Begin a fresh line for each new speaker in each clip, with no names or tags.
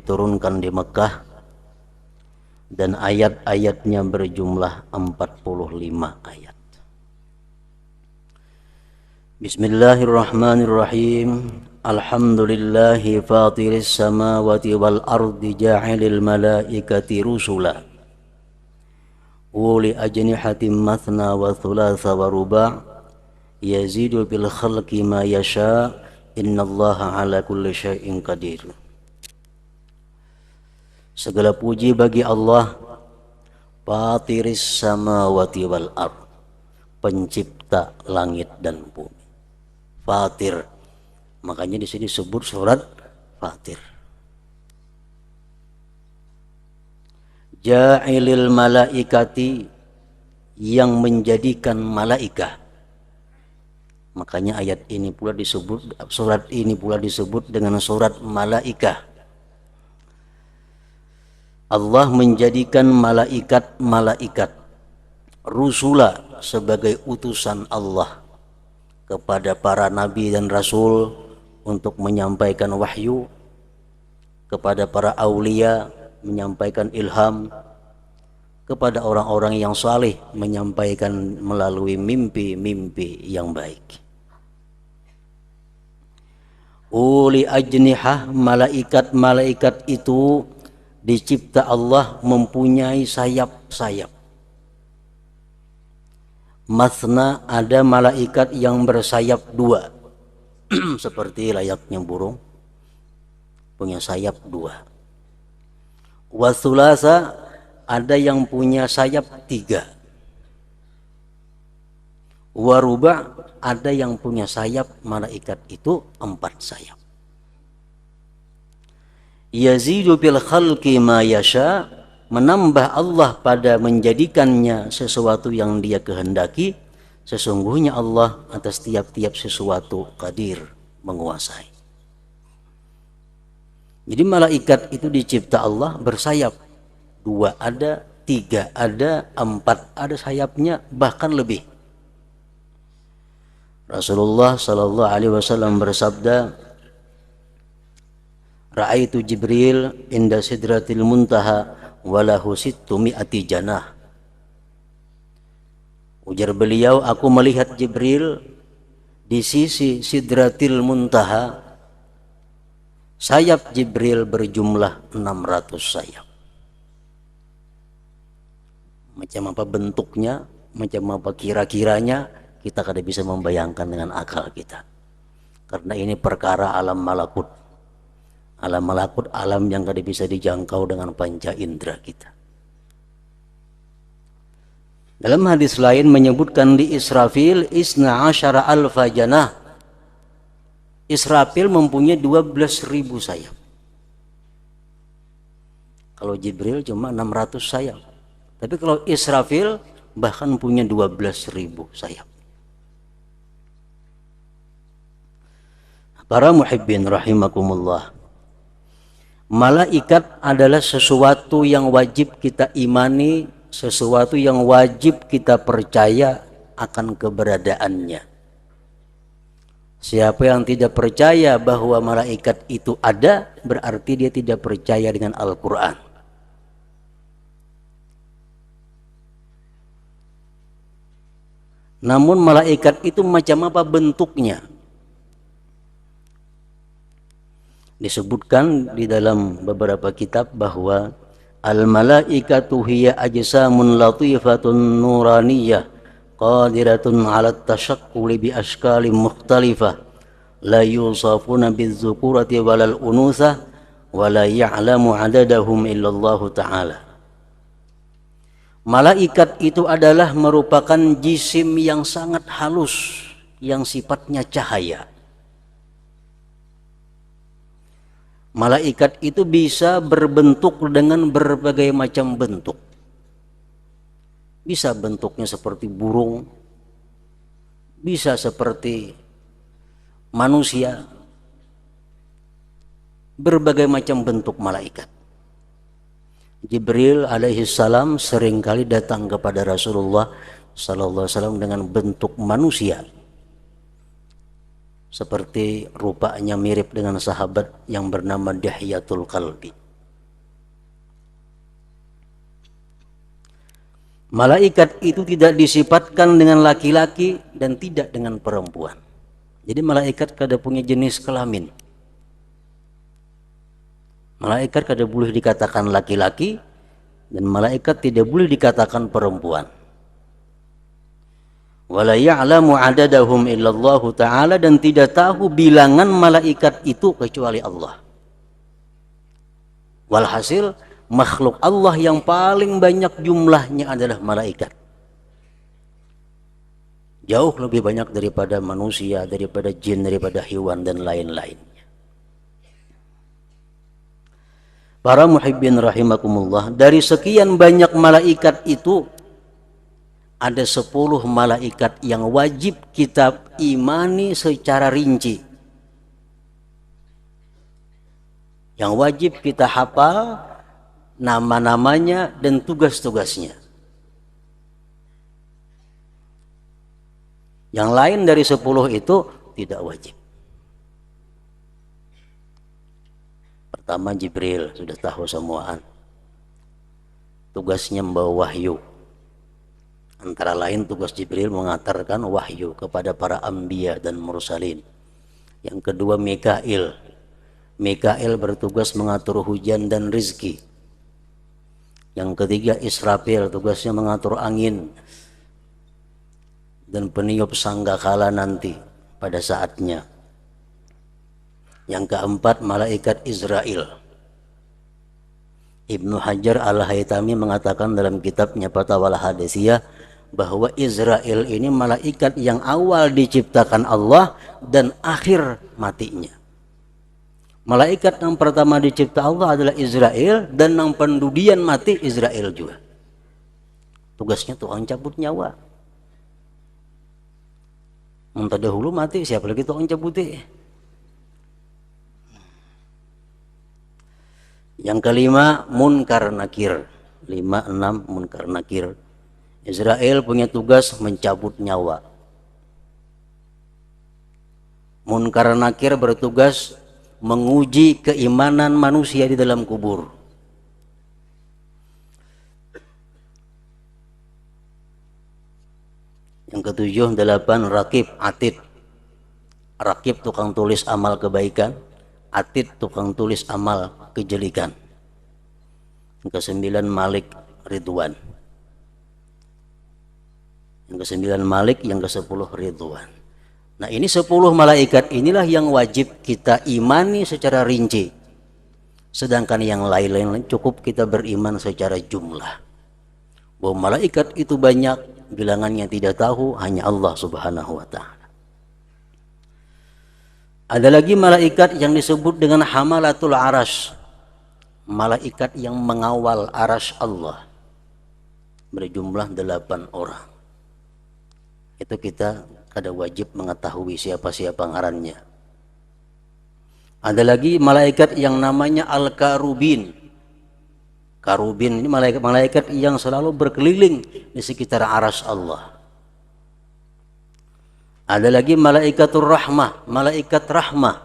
diturunkan di Mekah dan ayat-ayatnya berjumlah 45 ayat. Bismillahirrahmanirrahim. Alhamdulillahi fatiris samawati wal ardi ja'ilil malaikati rusula uli ajnihatim mathna wa thulatha wa ruba' yazidu bil khalqi ma yasha innallaha ala kulli syai'in qadir. Segala puji bagi Allah, fatiris samawati wal ard, pencipta langit dan bumi. Fatir, makanya di sini disebut surat Fatir. Ja'ilil malaikati, yang menjadikan malaikah. Makanya ayat ini pula disebut, surat ini pula disebut dengan surat malaikah. Allah menjadikan malaikat rusula sebagai utusan Allah kepada para nabi dan rasul untuk menyampaikan wahyu, kepada para aulia menyampaikan ilham, kepada orang-orang yang saleh menyampaikan melalui mimpi-mimpi yang baik. Uli ajnihah, malaikat-malaikat itu dicipta Allah mempunyai sayap-sayap. Mathna, ada malaikat yang bersayap dua seperti layaknya burung, punya sayap dua. Wa thulatha, ada yang punya sayap tiga. Wa ruba', ada yang punya sayap malaikat itu 4 sayap. Yazidu bil khalqi ma yasha, menambah Allah pada menjadikannya sesuatu yang Dia kehendaki. Sesungguhnya Allah atas tiap-tiap sesuatu qadir, menguasai. Jadi malaikat itu dicipta Allah bersayap. 2 ada, 3 ada, 4 ada sayapnya, bahkan lebih. Rasulullah sallallahu alaihi wasallam bersabda, Ra'aitu Jibril inda sidratil muntaha walahu sittu mi'ati janah. Ujar beliau, aku melihat Jibril di sisi sidratil muntaha. Sayap Jibril berjumlah 600 sayap. Macam apa bentuknya, macam apa kira-kiranya, kita kada bisa membayangkan dengan akal kita. Karena ini perkara alam malakut. Alam malakut, alam yang tidak bisa dijangkau dengan panca indera kita. Dalam hadis lain menyebutkan di Israfil isna asyara alfa janah. Israfil mempunyai 12.000 sayap. Kalau Jibril cuma 600 sayap. Tapi kalau Israfil bahkan punya 12.000 sayap. Para muhibbin rahimakumullah. Malaikat adalah sesuatu yang wajib kita imani, sesuatu yang wajib kita percaya akan keberadaannya. Siapa yang tidak percaya bahwa malaikat itu ada, berarti dia tidak percaya dengan Al-Quran. Namun malaikat itu macam apa bentuknya? Disebutkan di dalam beberapa kitab bahwa al-malaikatu hiya ajsamun latifatun nuraniyah qadiratun 'ala at-tashaqquli bi ashkalin mukhtalifah la yusafuna biz-zukurati walal unuthah wa la ya'lamu 'adadahum illallah ta'ala. Malaikat itu adalah merupakan jisim yang sangat halus, yang sifatnya cahaya. Malaikat itu bisa berbentuk dengan berbagai macam bentuk. Bisa bentuknya seperti burung, bisa seperti manusia, berbagai macam bentuk malaikat. Jibril alaihissalam seringkali datang kepada Rasulullah sallallahu alaihi wasallam dengan bentuk manusia, seperti rupanya mirip dengan sahabat yang bernama Dihyatul Qalbi. Malaikat itu tidak disifatkan dengan laki-laki dan tidak dengan perempuan. Jadi malaikat kada punya jenis kelamin. Malaikat kada boleh dikatakan laki-laki dan malaikat tidak boleh dikatakan perempuan. Wala ya'lamu adadahum illallah ta'ala, dan tidak tahu bilangan malaikat itu kecuali Allah. Walhasil makhluk Allah yang paling banyak jumlahnya adalah malaikat. Jauh lebih banyak daripada manusia, daripada jin, daripada hewan dan lain-lainnya. Para muhibbin rahimakumullah, dari sekian banyak malaikat itu ada 10 malaikat yang wajib kita imani secara rinci, yang wajib kita hafal nama-namanya dan tugas-tugasnya. Yang lain dari 10 itu tidak wajib. Pertama Jibril, sudah tahu semuaan. Tugasnya membawa wahyu. Antara lain tugas Jibril mengantarkan wahyu kepada para anbiya dan mursalin. Yang kedua Mikail. Mikail bertugas mengatur hujan dan rizki. Yang ketiga Israfil, tugasnya mengatur angin dan peniup sangkakala nanti pada saatnya. Yang keempat malaikat Israel. Ibnu Hajar Al-Haytami mengatakan dalam kitabnya Fatawal Hadisiyah bahwa Israel ini malaikat yang awal diciptakan Allah dan akhir matinya. Malaikat yang pertama dicipta Allah adalah Israel, dan yang pendudian mati Israel juga. Tugasnya tukang cabut nyawa. Muntah dahulu mati, siapa lagi tukang cabutnya? Yang kelima Munkar Nakir. 5, 6 Munkar Nakir. Israel punya tugas mencabut nyawa. Munkar Nakir bertugas menguji keimanan manusia di dalam kubur. Yang ketujuh 8 Rakib Atid. Rakib tukang tulis amal kebaikan, Atid tukang tulis amal kejelikan. Yang ke-9 Malik Ridwan. Yang ke-9 Malik, yang ke-10 Ridwan. Nah ini 10 malaikat inilah yang wajib kita imani secara rinci. Sedangkan yang lain-lain cukup kita beriman secara jumlah. Bahwa malaikat itu banyak, bilangannya tidak tahu, hanya Allah subhanahu wa ta'ala. Ada lagi malaikat yang disebut dengan Hamalatul Arash. Malaikat yang mengawal arash Allah. Berjumlah 8 orang. Itu kita kada wajib mengetahui siapa-siapa ngarannya. Ada lagi malaikat yang namanya Al-Karubin. Karubin ini malaikat yang selalu berkeliling di sekitar arash Allah. Ada lagi Malaikatur Rahmah, malaikat rahmah.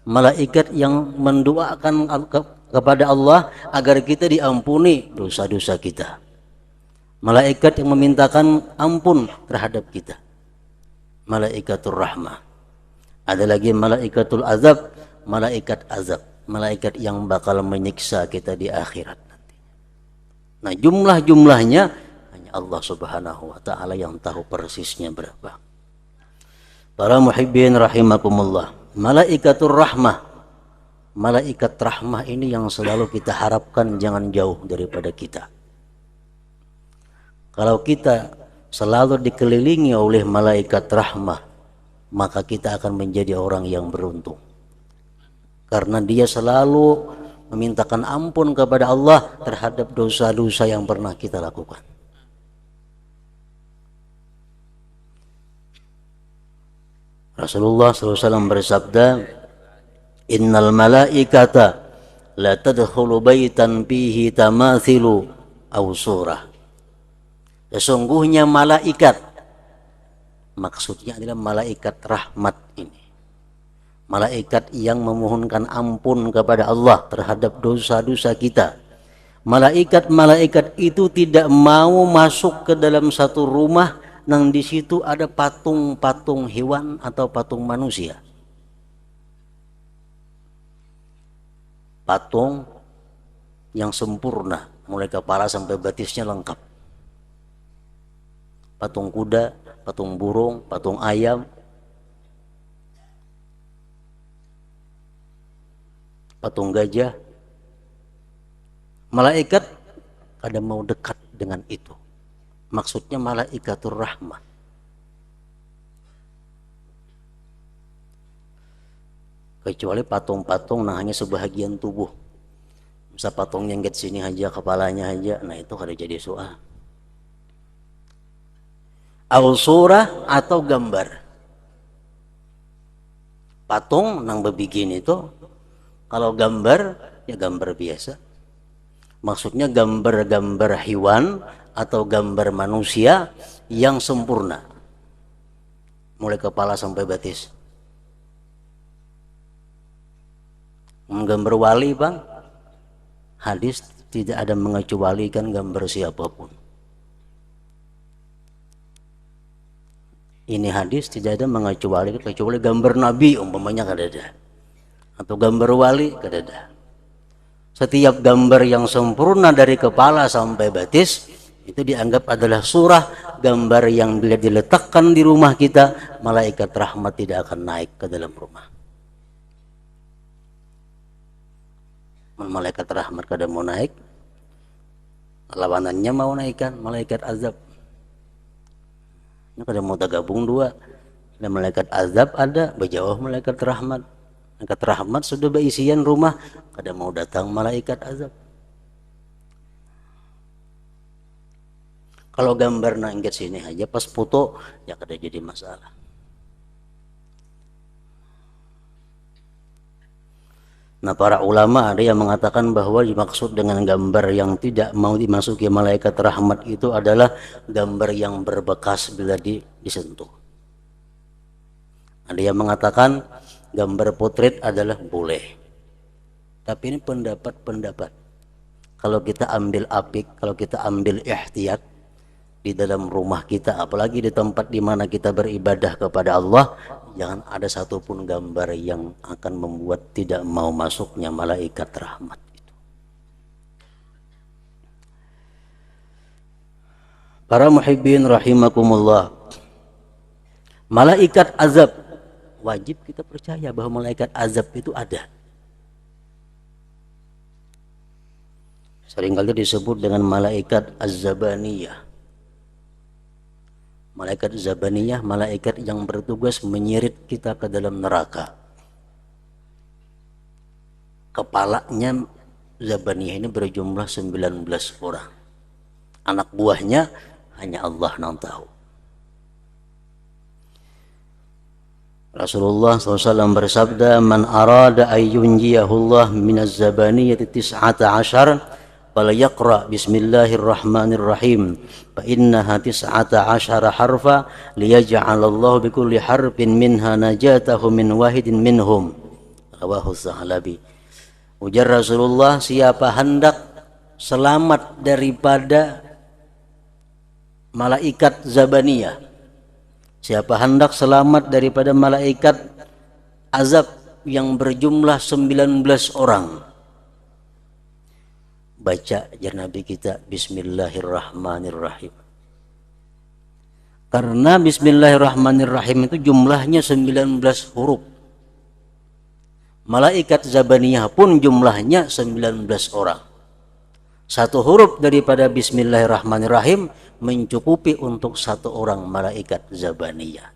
Malaikat yang mendoakan kepada Allah agar kita diampuni dosa-dosa kita. Malaikat yang memintakan ampun terhadap kita. Malaikatur Rahmah. Ada lagi Malaikatul Azab, malaikat azab, malaikat yang bakal menyiksa kita di akhirat nanti. Nah, jumlah-jumlahnya hanya Allah Subhanahu wa taala yang tahu persisnya berapa. Para muhibbin rahimakumullah, Malaikatur Rahmah. Malaikat rahmah ini yang selalu kita harapkan jangan jauh daripada kita. Kalau kita selalu dikelilingi oleh malaikat rahmah, maka kita akan menjadi orang yang beruntung. Karena dia selalu memintakan ampun kepada Allah terhadap dosa-dosa yang pernah kita lakukan. Rasulullah SAW bersabda, Innal malaikata la tadkhulu baitan fihi tamathilu aw surah. Sesungguhnya malaikat, maksudnya adalah malaikat rahmat ini. Malaikat yang memohonkan ampun kepada Allah terhadap dosa-dosa kita. Malaikat-malaikat itu tidak mau masuk ke dalam satu rumah yang di situ ada patung-patung hewan atau patung manusia. Patung yang sempurna, mulai kepala sampai batisnya lengkap. Patung kuda, patung burung, patung ayam, patung gajah. Malaikat kadang mau dekat dengan itu. Maksudnya malaikatur rahmah. Kecuali patung-patung nah hanya sebahagian tubuh. Misal patung nyengget sini aja, kepalanya aja, nah itu kada jadi soal. Au surah atau gambar. Patung nang bebegin itu, kalau gambar ya gambar biasa. Maksudnya gambar-gambar hewan atau gambar manusia yang sempurna. Mulai kepala sampai batis. Gambar wali bang, hadis tidak ada mengecualikan gambar siapapun. Ini hadis tidak ada mengecualikan kecuali gambar nabi umpamanya kada ada. Atau gambar wali kada ada. Setiap gambar yang sempurna dari kepala sampai batis itu dianggap adalah surah, gambar yang bila diletakkan di rumah kita, malaikat rahmat tidak akan naik ke dalam rumah. Malaikat rahmat kada mau naik, lawanannya mau naikkan malaikat azab. Ini kada mau tergabung dua. Dan malaikat azab ada, berjauh malaikat rahmat. Malaikat rahmat sudah berisian rumah, kada mau datang malaikat azab. Kalau gambar nangget sini aja pas foto ya kada jadi masalah. Nah para ulama ada yang mengatakan bahwa dimaksud dengan gambar yang tidak mau dimasuki malaikat rahmat itu adalah gambar yang berbekas bila disentuh. Ada yang mengatakan gambar potret adalah boleh. Tapi ini pendapat-pendapat. Kalau kita ambil apik, kalau kita ambil ihtiyat di dalam rumah kita, apalagi di tempat di mana kita beribadah kepada Allah, jangan ada satupun gambar yang akan membuat tidak mau masuknya malaikat rahmat itu. Para muhibbin rahimakumullah, malaikat azab wajib kita percaya bahwa malaikat azab itu ada. Seringkali disebut dengan malaikat az-zabaniyah. Malaikat zabaniyah, malaikat yang bertugas menyirit kita ke dalam neraka. Kepalanya zabaniyah ini berjumlah 19 orang. Anak buahnya hanya Allah yang tahu. Rasulullah SAW bersabda, "Man arada ayyunjiyahullah minaz zabaniyati 19 falyaqra bismillahirrahmanirrahim fa innaha 19 harfa liyaj'alallahu bikulli harfin minha najatahu min wahidin minhum." Rawahu Tsalabi. Ujar Rasulullah, siapa hendak selamat daripada malaikat zabaniyah, siapa hendak selamat daripada malaikat azab yang berjumlah 19 orang, baca ajar Nabi kita Bismillahirrahmanirrahim. Karena Bismillahirrahmanirrahim itu jumlahnya 19 huruf. Malaikat zabaniyah pun jumlahnya 19 orang. Satu huruf daripada Bismillahirrahmanirrahim mencukupi untuk satu orang malaikat zabaniyah.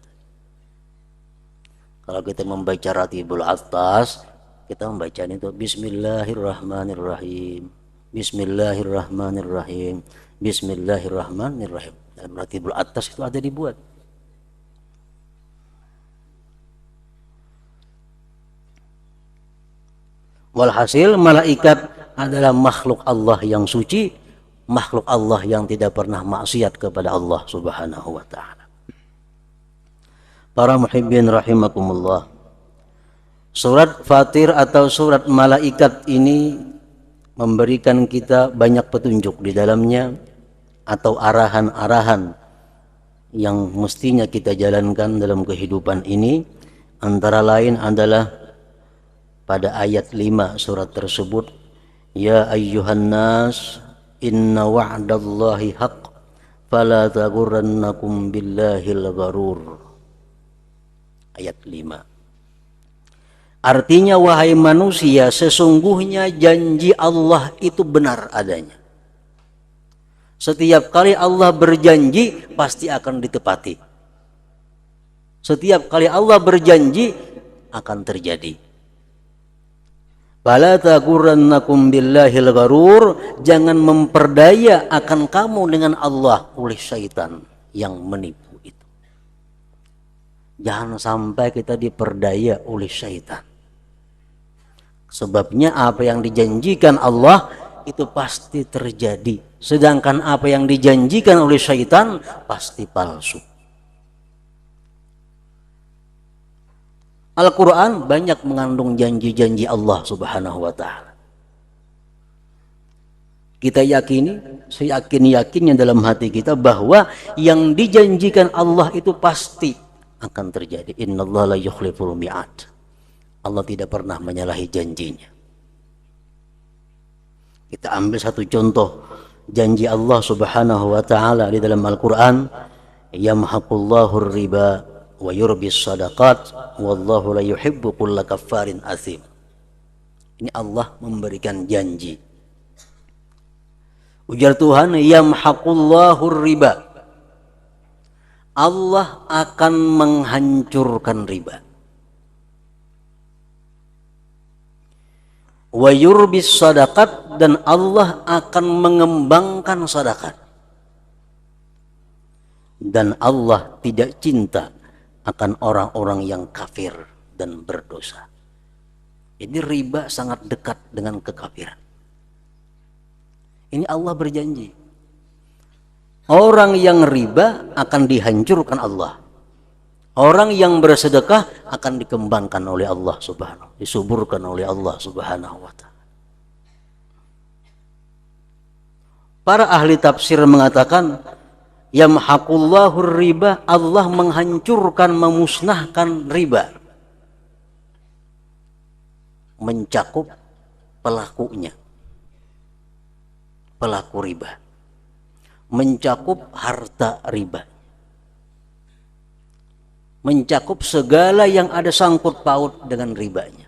Kalau kita membaca Ratibul Atas, kita membaca itu Bismillahirrahmanirrahim, Bismillahirrahmanirrahim, Bismillahirrahmanirrahim. Dalam Ratibul Atas itu ada dibuat. Walhasil malaikat adalah makhluk Allah yang suci, makhluk Allah yang tidak pernah maksiat kepada Allah Subhanahu wa ta'ala. Para muhibbin rahimakumullah, surat Fatir atau surat malaikat ini memberikan kita banyak petunjuk di dalamnya atau arahan-arahan yang mestinya kita jalankan dalam kehidupan ini. Antara lain adalah pada ayat 5 surat tersebut, ya ayyuhan nas inna wa'dallahi haqq fala taghurrannakum billahil gharur. Ayat 5. Artinya, wahai manusia, sesungguhnya janji Allah itu benar adanya. Setiap kali Allah berjanji pasti akan ditepati. Setiap kali Allah berjanji akan terjadi. Fala taghurrannakum billahil gharur, jangan memperdaya akan kamu dengan Allah oleh syaitan yang menipu itu. Jangan sampai kita diperdaya oleh syaitan. Sebabnya apa yang dijanjikan Allah itu pasti terjadi, sedangkan apa yang dijanjikan oleh syaitan pasti palsu. Al-Quran banyak mengandung janji-janji Allah Subhanahu wa ta'ala. Kita yakini, seyakin-yakinnya dalam hati kita bahwa yang dijanjikan Allah itu pasti akan terjadi. Innallaha la yukhliful mi'ad. Allah tidak pernah menyalahi janjinya. Kita ambil satu contoh janji Allah Subhanahu wa ta'ala di dalam Al-Quran, yamhaqullahu riba wa yurbis sadaqat wallahu la yuhibbu kulla kaffarin athim. Ini Allah memberikan janji. Ujar Tuhan, yamhaqullahu riba, Allah akan menghancurkan riba. Wa yurbis sadaqat, dan Allah akan mengembangkan sedekah. Dan Allah tidak cinta akan orang-orang yang kafir dan berdosa. Jadi riba sangat dekat dengan kekafiran. Ini Allah berjanji. Orang yang riba akan dihancurkan Allah. Orang yang bersedekah akan dikembangkan oleh Allah Subhanahu, disuburkan oleh Allah Subhanahu wa ta'ala. Para ahli tafsir mengatakan, yamhaqullahu riba, Allah menghancurkan, memusnahkan riba. Mencakup pelakunya. Pelaku riba. Mencakup harta riba. Mencakup segala yang ada sangkut paut dengan ribanya.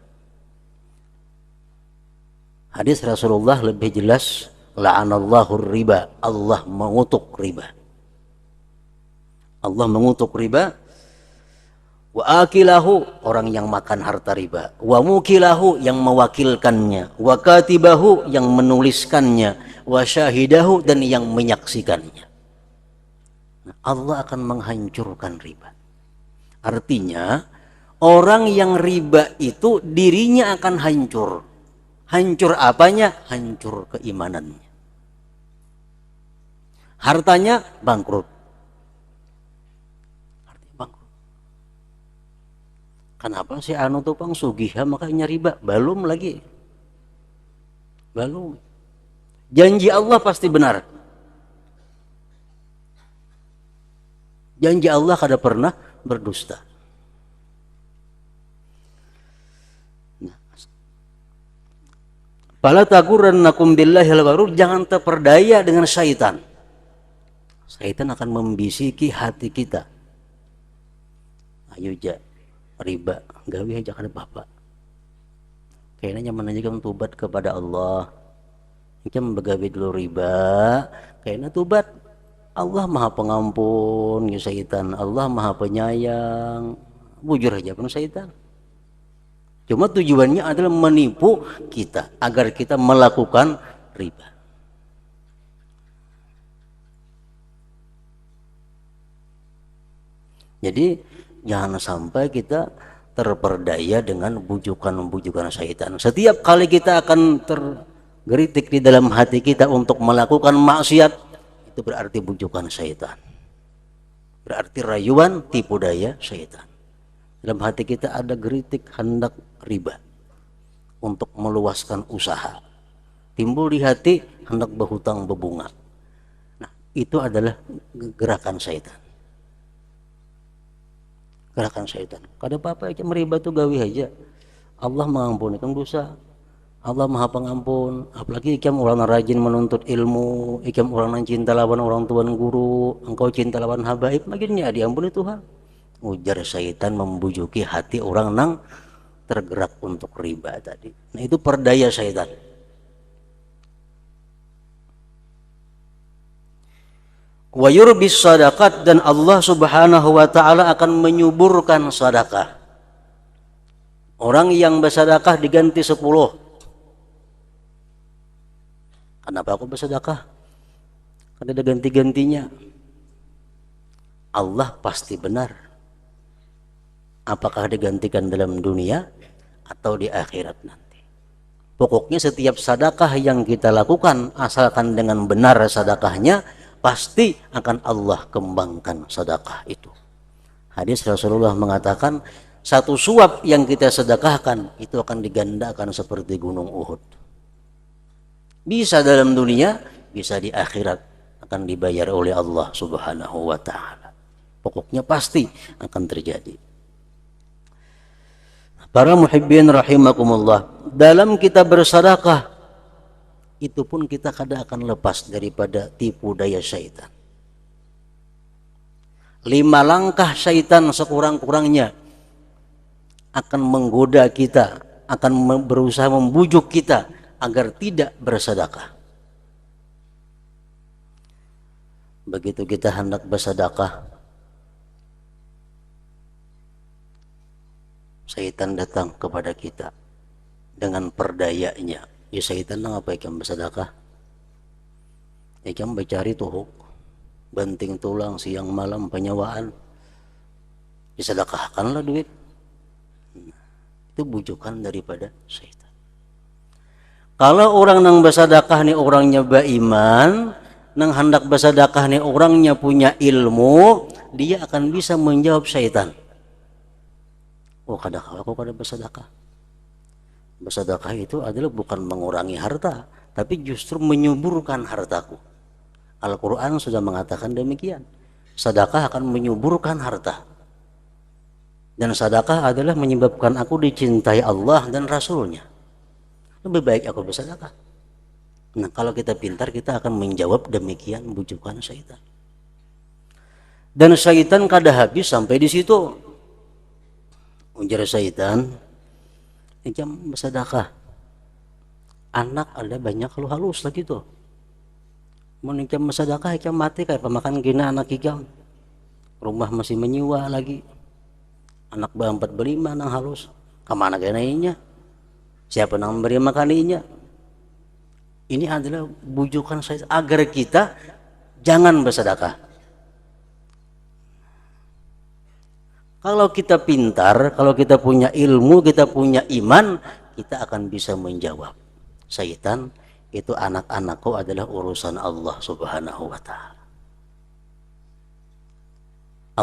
Hadis Rasulullah lebih jelas, la'anallahu riba, Allah mengutuk riba. Allah mengutuk riba. Wa akilahu, orang yang makan harta riba. Wa mukilahu, yang mewakilkannya. Wa katibahu, yang menuliskannya. Wa syahidahu, dan yang menyaksikannya. Allah akan menghancurkan riba. Artinya, orang yang riba itu dirinya akan hancur. Hancur apanya? Hancur keimanannya. Hartanya bangkrut. Bangkrut. Kenapa si anu tukang sugiha makanya riba? Belum lagi. Belum. Janji Allah pasti benar. Janji Allah kada pernah berdusta. Fala taghurrannakum billahil gharur, jangan terperdaya dengan syaitan. Syaitan akan membisiki hati kita. Ayo ja, riba, gawe aja kada apa-apa. Kayaknya menanyakan tubat kepada Allah. Kita begawe dulu riba, kayaknya tubat. Allah maha pengampun ya syaitan, Allah maha penyayang. Bujur aja penuh syaitan. Cuma tujuannya adalah menipu kita agar kita melakukan riba. Jadi jangan sampai kita terperdaya dengan bujukan-bujukan syaitan. Setiap kali kita akan tergelitik di dalam hati kita untuk melakukan maksiat, itu berarti bujukan syaitan. Berarti rayuan, tipu daya syaitan. Dalam hati kita ada geritik hendak riba untuk meluaskan usaha. timbul di hati, hendak berhutang berbunga. Nah, itu adalah gerakan syaitan. Gerakan syaitan. Kada apa-apa aja meriba tuh gawe aja. Allah mengampunikan dosa. Allah Maha Pengampun. Apalagi ikam orang rajin menuntut ilmu, ikam orang yang cinta lawan orang tuan guru, engkau cinta lawan habaib, makinnya diampuni Tuhan. Ujar syaitan membujuki hati orang nang tergerak untuk riba tadi. Nah, itu perdaya syaitan. Wa yurbis sadaqat, dan Allah Subhanahu wa taala akan menyuburkan sedekah. Orang yang bersedekah diganti 10. Kenapa aku bersedekah? Karena ada ganti-gantinya. Allah pasti benar. Apakah digantikan dalam dunia atau di akhirat nanti. Pokoknya setiap sedekah yang kita lakukan, asalkan dengan benar sedekahnya, pasti akan Allah kembangkan sedekah itu. Hadis Rasulullah mengatakan, satu suap yang kita sedekahkan itu akan digandakan seperti gunung Uhud. Bisa dalam dunia, bisa di akhirat, akan dibayar oleh Allah Subhanahu wa taala. Pokoknya pasti akan terjadi. Para muhibbin rahimakumullah, dalam kita bersedekah itu pun kita kadang akan lepas daripada tipu daya syaitan. 5 langkah syaitan sekurang-kurangnya akan menggoda kita, akan berusaha membujuk kita agar tidak bersedekah. Begitu kita hendak bersedekah, syaitan datang kepada kita dengan perdayanya. Ya syaitan nang apa ikam bersedekah? Ikam mencari tuhuk, banting tulang siang malam penyewaan. Disedekahkanlah duit. Itu bujukan daripada syaitan. Kalau orang nang bersedekah nih orangnya beriman, nang hendak bersedekah nih orangnya punya ilmu, dia akan bisa menjawab syaitan. Oh, aku kada bersedekah. Bersedekah itu adalah bukan mengurangi harta, tapi justru menyuburkan hartaku. Al-Quran sudah mengatakan demikian. Sedekah akan menyuburkan harta. Dan sedekah adalah menyebabkan aku dicintai Allah dan Rasulnya. Lebih baik aku bersedekah. Nah, kalau kita pintar, kita akan menjawab demikian bujukan syaitan. Dan syaitan kada habis sampai di situ. Ujar syaitan, ikam bersedekah, anak ada banyak lu halus lagi tuh. Mau ikam bersedekah, ikam mati kayak pemakan gina anak ikam. Rumah masih menyewa lagi. Anak berempat berlima nang halus. Kemana ganainya? Siapa nang memberi makaninya? Ini adalah bujukan syaitan agar kita jangan bersedekah. Kalau kita pintar, kalau kita punya ilmu, kita punya iman, kita akan bisa menjawab. Syaitan, itu anak-anakku adalah urusan Allah Subhanahu wa ta'ala.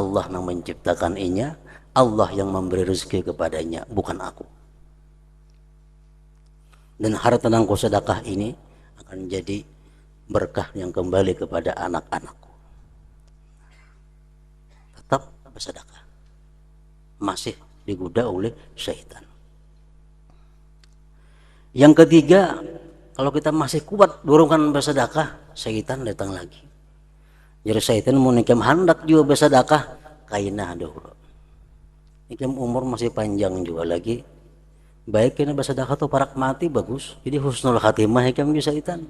Allah yang menciptakan inya, Allah yang memberi rezeki kepadanya, bukan aku. Dan harta yang ku sedekah ini akan jadi berkah yang kembali kepada anak-anakku. Tetap bersedekah. Masih digoda oleh syaitan. Yang ketiga, kalau kita masih kuat dorongan bersedekah, syaitan datang lagi. Jadi syaitan mau nikam hendak juga bersedekah, kaina dulu. Nikam umur masih panjang juga lagi. Baik kena bersedekah tuh parak mati bagus. Jadi husnul khatimah ikam juga syaitan.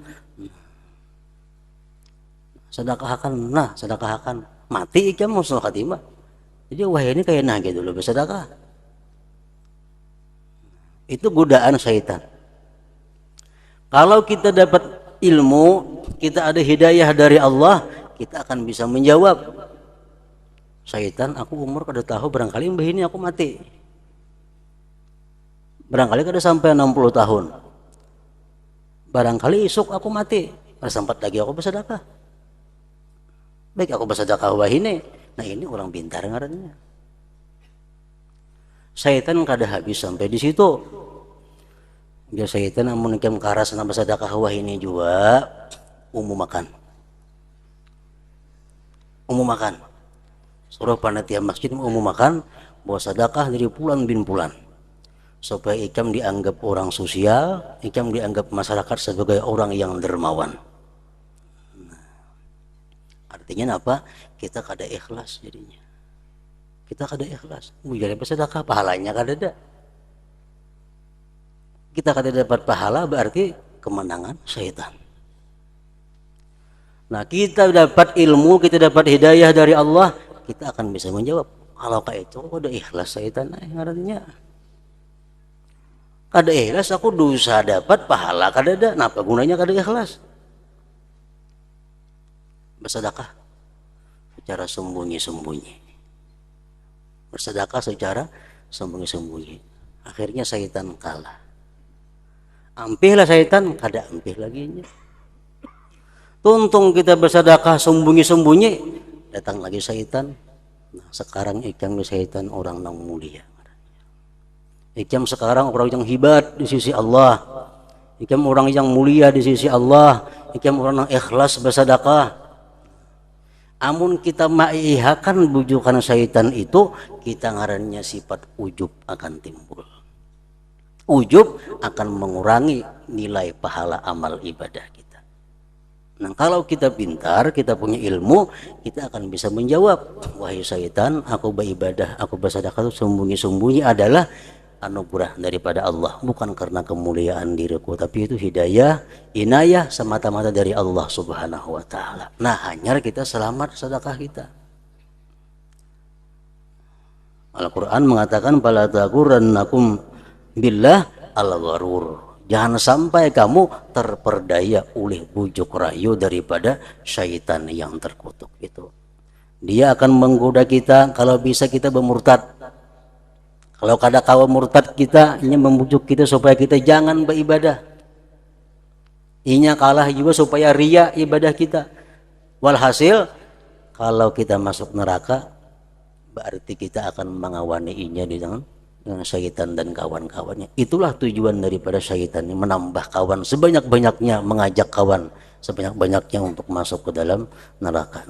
Sedekahkan, nah sedekahkan. Mati ikam husnul khatimah. Jadi wah ini kayak nage dulu bersedekah. Itu godaan syaitan. Kalau kita dapat ilmu, kita ada hidayah dari Allah, kita akan bisa menjawab. Syaitan, aku umur kada tahu, barangkali mbah ini aku mati. Barangkali kada sampai 60 tahun. Barangkali esok aku mati, kada sempat lagi aku bersedekah. Baik aku bersedekah wah ini. Nah ini orang pintar ngarannya. Syaitan kada habis sampai di situ. Dia syaitan amun ikam karas na bersedekah wah ini juga umum makan. Umum makan. Suruh panitia masjid umum makan bahwa sedekah dari bulan bin bulan. Supaya ikam dianggap orang sosial, ikam dianggap masyarakat sebagai orang yang dermawan. Artinya apa? Kita kada ikhlas jadinya. Kita kada ikhlas. Jadi bersedekah pahalanya kada ada. Kita kada dapat pahala berarti kemenangan syaitan. Nah, kita dapat ilmu, kita dapat hidayah dari Allah, kita akan bisa menjawab. Kalau kayak itu udah ikhlas syaitan artinya. Kada ikhlas aku dosa dapat pahala kada ada. Napa gunanya kada ikhlas? Bersedekah secara sembunyi-sembunyi. Bersedekah secara sembunyi-sembunyi. Akhirnya syaitan kalah. Ampihlah syaitan, kada ampih laginya. Tuntung kita bersedekah sembunyi-sembunyi, datang lagi syaitan. Nah, sekarang ikam syaitan orang yang mulia. Ikam sekarang orang yang hebat di sisi Allah. Ikam orang yang mulia di sisi Allah. Ikam orang yang ikhlas bersedekah. Amun kita maihakan bujukan syaitan itu, kita ngarannya sifat ujub akan timbul. Ujub akan mengurangi nilai pahala amal ibadah kita. Nah, kalau kita pintar, kita punya ilmu, kita akan bisa menjawab, wahai syaitan, aku beribadah, aku bersedekah sembunyi-sembunyi adalah anugerah daripada Allah, bukan karena kemuliaan diriku, tapi itu hidayah, inayah semata-mata dari Allah Subhanahu wa taala. Nah, hanya kita selamat sedekah kita. Al-Qur'an mengatakan fala taghurrannakum billah al-gharur. Jangan sampai kamu terperdaya oleh bujuk rayu daripada syaitan yang terkutuk itu. Dia akan menggoda kita, kalau bisa kita bermurtad. Kalau kada kawa murtad kita, ini membujuk kita supaya kita jangan beribadah. Inya kalah juga supaya ria ibadah kita. Walhasil, kalau kita masuk neraka, berarti kita akan mengawani inya dengan syaitan dan kawan-kawannya. Itulah tujuan daripada syaitan, menambah kawan sebanyak-banyaknya, mengajak kawan sebanyak-banyaknya untuk masuk ke dalam neraka.